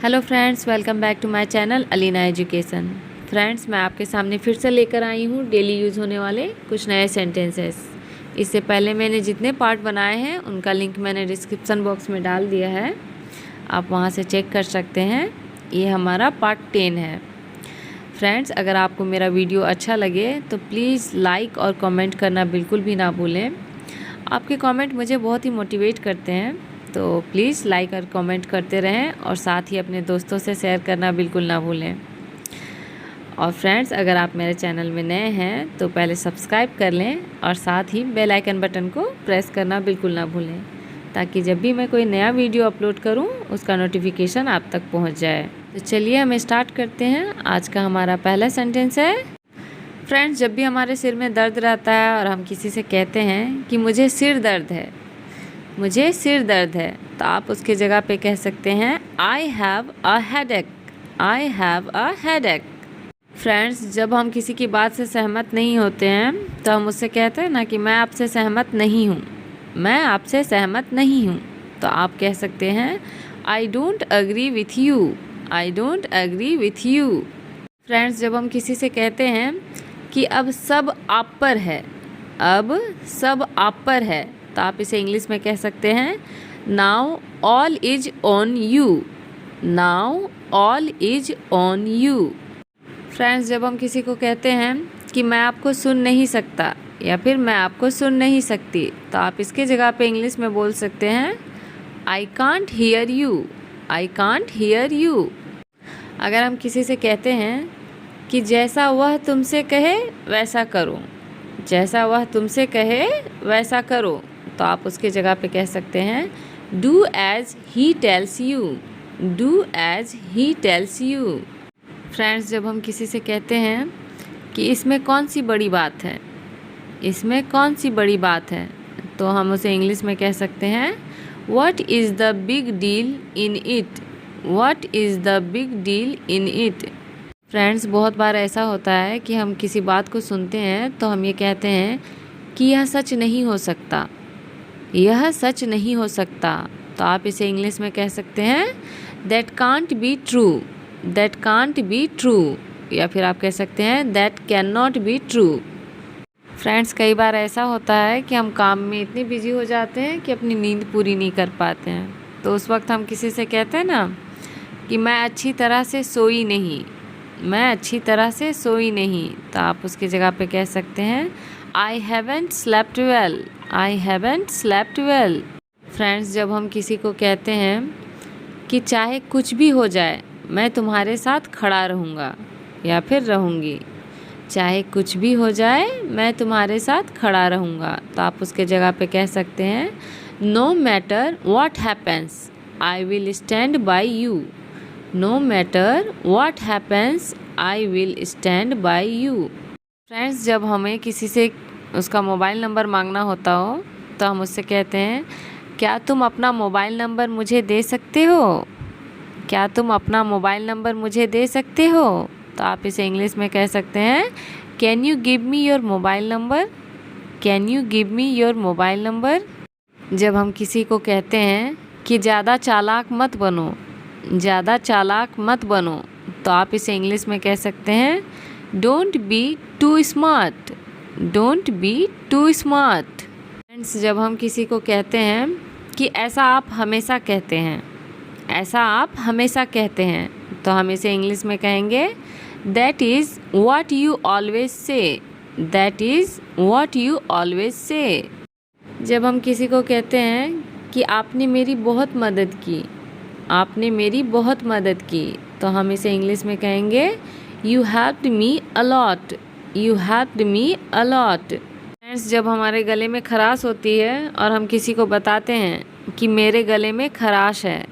Hello friends, welcome back to my channel Alina education. Friends, मैं आपके सामने फिर से लेकर आई हूँ डेली यूज़ होने वाले कुछ नए सेंटेंसेस। इससे पहले मैंने जितने पार्ट बनाए हैं उनका लिंक मैंने डिस्क्रिप्शन बॉक्स में डाल दिया है, आप वहाँ से चेक कर सकते हैं। ये हमारा पार्ट 10 है। फ्रेंड्स, अगर आपको मेरा वीडियो अच्छा लगे तो प्लीज़ लाइक और कमेंट करना बिल्कुल भी ना भूलें। आपके कमेंट मुझे बहुत ही मोटिवेट करते हैं, तो प्लीज़ लाइक और कमेंट करते रहें और साथ ही अपने दोस्तों से शेयर करना बिल्कुल ना भूलें। और फ्रेंड्स, अगर आप मेरे चैनल में नए हैं तो पहले सब्सक्राइब कर लें और साथ ही बेल आइकन बटन को प्रेस करना बिल्कुल ना भूलें, ताकि जब भी मैं कोई नया वीडियो अपलोड करूं उसका नोटिफिकेशन आप तक पहुंच जाए। तो चलिए हम स्टार्ट करते हैं। आज का हमारा पहला सेंटेंस है। फ्रेंड्स, जब भी हमारे सिर में दर्द रहता है और हम किसी से कहते हैं कि मुझे सिर दर्द है, मुझे सिर दर्द है, तो आप उसके जगह पे कह सकते हैं I have a headache, I have a headache. Friends, जब हम किसी की बात से सहमत नहीं होते हैं तो हम उससे कहते हैं ना कि मैं आपसे सहमत नहीं हूँ, मैं आपसे सहमत नहीं हूँ, तो आप कह सकते हैं I don't agree with you, I don't agree with you. Friends, जब हम किसी से कहते हैं कि अब सब आप पर है, अब सब आप पर है, तो आप इसे इंग्लिश में कह सकते हैं now all is on you, now all is on you. Friends, जब हम किसी को कहते हैं कि मैं आपको सुन नहीं सकता या फिर मैं आपको सुन नहीं सकती, तो आप इसके जगह पे इंग्लिश में बोल सकते हैं I can't hear you, I can't hear you. अगर हम किसी से कहते हैं कि जैसा वह तुमसे कहे वैसा करो, जैसा वह तुमसे कहे वैसा करो, तो आप उसके जगह पे कह सकते हैं do as he tells you, do as he tells you. Friends, जब हम किसी से कहते हैं कि इसमें कौन सी बड़ी बात है, इसमें कौन सी बड़ी बात है, तो हम उसे इंग्लिश में कह सकते हैं what is the big deal in it, what is the big deal in it. Friends, बहुत बार ऐसा होता है कि हम किसी बात को सुनते हैं तो हम ये कहते हैं कि यह सच नहीं हो सकता, यह सच नहीं हो सकता, तो आप इसे इंग्लिश में कह सकते हैं that can't be true, that can't be true, या फिर आप कह सकते हैं that can not be true. Friends, कई बार ऐसा होता है कि हम काम में इतने बिजी हो जाते हैं कि अपनी नींद पूरी नहीं कर पाते हैं, तो उस वक्त हम किसी से कहते हैं ना कि मैं अच्छी तरह से सोई नहीं, मैं अच्छी तरह से सोई नहीं, तो आप उसकी जगह पे कह सकते हैं I haven't slept well, I haven't slept well. Friends, जब हम किसी को कहते हैं कि चाहे कुछ भी हो जाए मैं तुम्हारे साथ खड़ा रहूँगा या फिर रहूँगी, चाहे कुछ भी हो जाए मैं तुम्हारे साथ खड़ा रहूँगा, तो आप उसके जगह पे कह सकते हैं no matter what happens I will stand by you, no matter what happens I will stand by you. Friends, जब हमें किसी से उसका मोबाइल नंबर मांगना होता हो तो हम उससे कहते हैं क्या तुम अपना मोबाइल नंबर मुझे दे सकते हो, क्या तुम अपना मोबाइल नंबर मुझे दे सकते हो, तो आप इसे इंग्लिश में कह सकते हैं can you give me your mobile number, can you give me your mobile number. जब हम किसी को कहते हैं कि ज़्यादा चालाक मत बनो, ज़्यादा चालाक मत बनो, तो आप इसे इंग्लिश में कह सकते हैं don't be too smart, don't be too smart. Friends, जब हम किसी को कहते हैं कि ऐसा आप हमेशा कहते हैं, ऐसा आप हमेशा कहते हैं, तो हम इसे इंग्लिश में कहेंगे that is what you always say, that is what you always say. जब हम किसी को कहते हैं कि आपने मेरी बहुत मदद की, आपने मेरी बहुत मदद की, तो हम इसे इंग्लिश में कहेंगे you helped me a lot, you helped me a lot. Friends, जब हमारे गले में खराश होती है और हम किसी को बताते हैं कि मेरे गले में खराश है,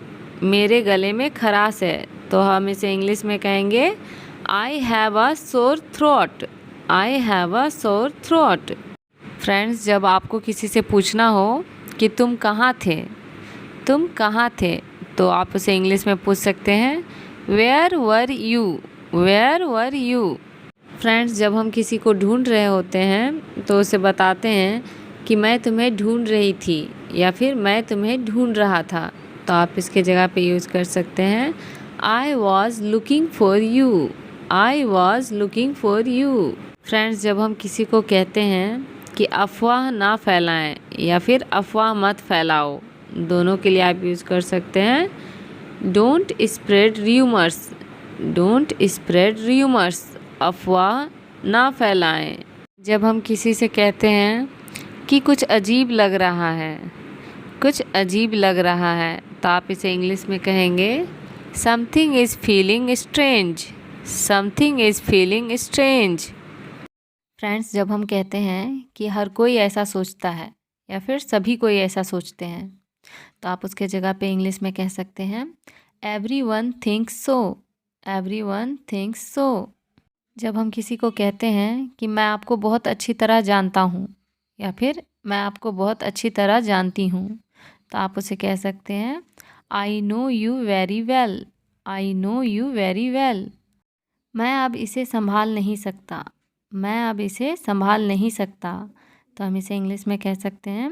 मेरे गले में खराश है, तो हम इसे इंग्लिश में कहेंगे I have a sore throat, I have a sore throat. Friends, जब आपको किसी से पूछना हो कि तुम कहाँ थे, तुम कहाँ थे, तो आप उसे इंग्लिश में पूछ सकते हैं where were you, where were you. Friends, जब हम किसी को ढूंढ रहे होते हैं तो उसे बताते हैं कि मैं तुम्हें ढूंढ रही थी या फिर मैं तुम्हें ढूंढ रहा था, तो आप इसके जगह पे यूज़ कर सकते हैं I was looking for you. I was looking for you. Friends, जब हम किसी को कहते हैं कि अफवाह ना फैलाएं या फिर अफवाह मत फैलाओ, दोनों के लिए आप यूज़ कर सकते हैं don't spread rumours. Don't spread rumours, अफवाह ना फैलाएं। जब हम किसी से कहते हैं कि कुछ अजीब लग रहा है, कुछ अजीब लग रहा है, तो आप इसे इंग्लिश में कहेंगे something is feeling strange. Something is feeling strange. Friends, जब हम कहते हैं कि हर कोई ऐसा सोचता है या फिर सभी कोई ऐसा सोचते हैं, तो आप उसके जगह पे इंग्लिश में कह सकते हैं एवरीवन थिंक्स सो। एवरीवन थिंक्स सो। जब हम किसी को कहते हैं कि मैं आपको बहुत अच्छी तरह जानता हूँ या फिर मैं आपको बहुत अच्छी तरह जानती हूँ, तो आप उसे कह सकते हैं I know you very well. I know you very well. मैं अब इसे संभाल नहीं सकता। मैं अब इसे संभाल नहीं सकता, तो हम इसे इंग्लिश में कह सकते हैं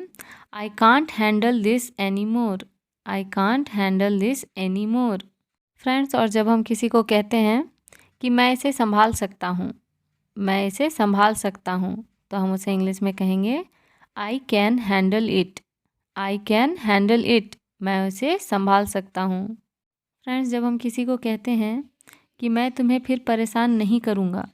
I can't handle this any more. I can't handle this any more. Friends, और जब हम किसी को कहते हैं कि मैं इसे संभाल सकता हूँ, मैं इसे संभाल सकता हूँ, तो हम उसे इंग्लिश में कहेंगे I can handle it. I can handle it. मैं उसे संभाल सकता हूँ। फ्रेंड्स, जब हम किसी को कहते हैं कि मैं तुम्हें फिर परेशान नहीं करूँगा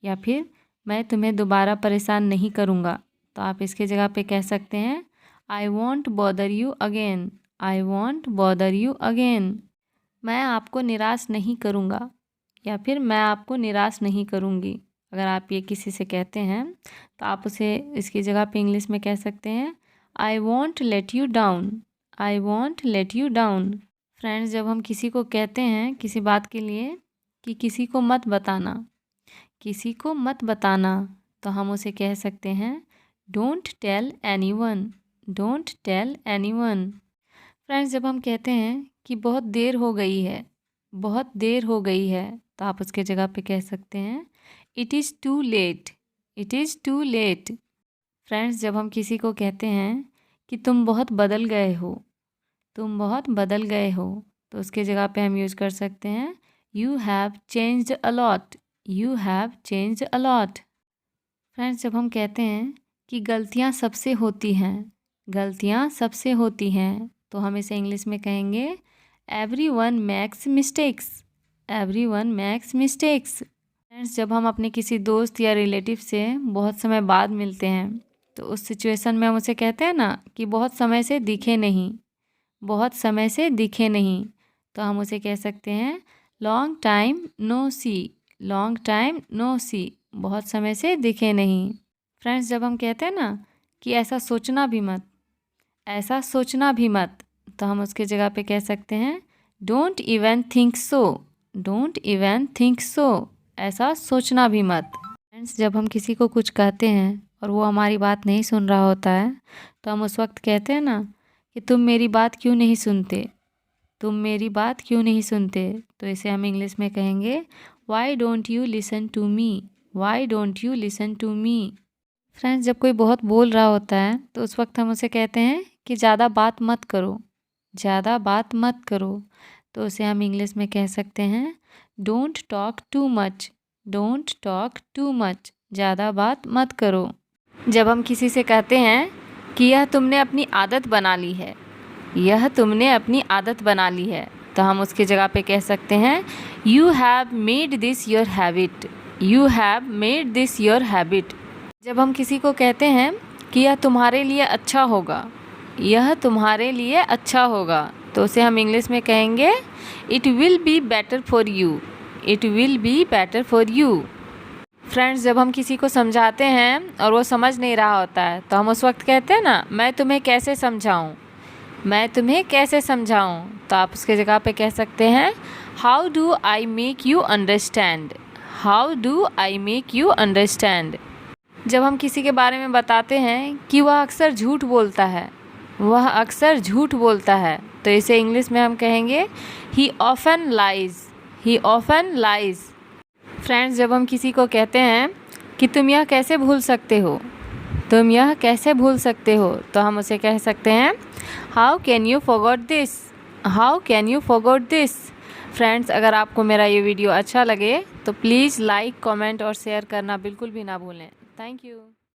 या फिर मैं तुम्हें दोबारा परेशान नहीं करूँगा, तो आप इसके जगह पे कह सकते हैं I want bother you again. I want bother you again. मैं आपको निराश नहीं करूँगा या फिर मैं आपको निराश नहीं करूँगी। अगर आप ये किसी से कहते हैं, तो आप उसे इसकी जगह पे इंग्लिश में कह सकते हैं I won't let you down. I won't let you down. Friends, जब हम किसी को कहते हैं किसी बात के लिए कि किसी को मत बताना, किसी को मत बताना, तो हम उसे कह सकते हैं don't tell anyone. Don't tell anyone. Friends, जब हम कहते हैं कि बहुत देर हो गई है, बहुत देर हो गई है, तो आप उसके जगह पे कह सकते हैं it is too late. It is too late. Friends, जब हम किसी को कहते हैं कि तुम बहुत बदल गए हो, तुम बहुत बदल गए हो, तो उसके जगह पे हम यूज़ कर सकते हैं you have changed a lot. You have changed a lot. Friends, जब हम कहते हैं कि गलतियाँ सबसे होती हैं, गलतियाँ सबसे होती हैं, तो हम इसे इंग्लिश में कहेंगे everyone makes mistakes. Everyone makes mistakes. Friends, जब हम अपने किसी दोस्त या रिलेटिव से बहुत समय बाद मिलते हैं, तो उस सिचुएशन में हम उसे कहते हैं ना कि बहुत समय से दिखे नहीं, बहुत समय से दिखे नहीं, तो हम उसे कह सकते हैं लॉन्ग टाइम नो सी। लॉन्ग टाइम नो सी। बहुत समय से दिखे नहीं। फ्रेंड्स, जब हम कहते हैं ना कि ऐसा सोचना भी मत, ऐसा सोचना भी मत, तो हम उसके जगह पे कह सकते हैं don't even think so. Don't even think so. ऐसा सोचना भी मत। फ्रेंड्स, जब हम किसी को कुछ कहते हैं और वो हमारी बात नहीं सुन रहा होता है, तो हम उस वक्त कहते हैं ना कि तुम मेरी बात क्यों नहीं सुनते। तुम मेरी बात क्यों नहीं सुनते, तो इसे हम इंग्लिश में कहेंगे why don't you listen to me. Why don't you listen to me. Friends, जब कोई बहुत बोल रहा होता है, तो उस वक्त हम उसे कहते हैं कि ज़्यादा बात मत करो। ज़्यादा बात मत करो, तो उसे हम इंग्लिश में कह सकते हैं don't talk too much. Don't talk too much. ज़्यादा बात मत करो। जब हम किसी से कहते हैं कि यह तुमने अपनी आदत बना ली है, यह तुमने अपनी आदत बना ली है, तो हम उसकी जगह पे कह सकते हैं you have made this your habit. You have made this your habit. जब हम किसी को कहते हैं कि यह तुम्हारे लिए अच्छा होगा, यह तुम्हारे लिए अच्छा होगा, तो उसे हम इंग्लिश में कहेंगे it will be better for you. It will be better for you. Friends, जब हम किसी को समझाते हैं और वो समझ नहीं रहा होता है, तो हम उस वक्त कहते हैं ना मैं तुम्हें कैसे समझाऊं। मैं तुम्हें कैसे समझाऊं, तो आप उसके जगह पे कह सकते हैं how do I make you understand. How do I make you understand. जब हम किसी के बारे में बताते हैं कि वह अक्सर झूठ बोलता है, वह अक्सर झूठ बोलता है, तो इसे इंग्लिश में हम कहेंगे ही ऑफन लाइज। ही ऑफन लाइज। फ्रेंड्स, जब हम किसी को कहते हैं कि तुम यह कैसे भूल सकते हो, तुम यह कैसे भूल सकते हो, तो हम उसे कह सकते हैं how can you forgot this. How can you forgot this. Friends, अगर आपको मेरा ये वीडियो अच्छा लगे तो प्लीज़ लाइक, कमेंट और शेयर करना बिल्कुल भी ना भूलें। Thank you.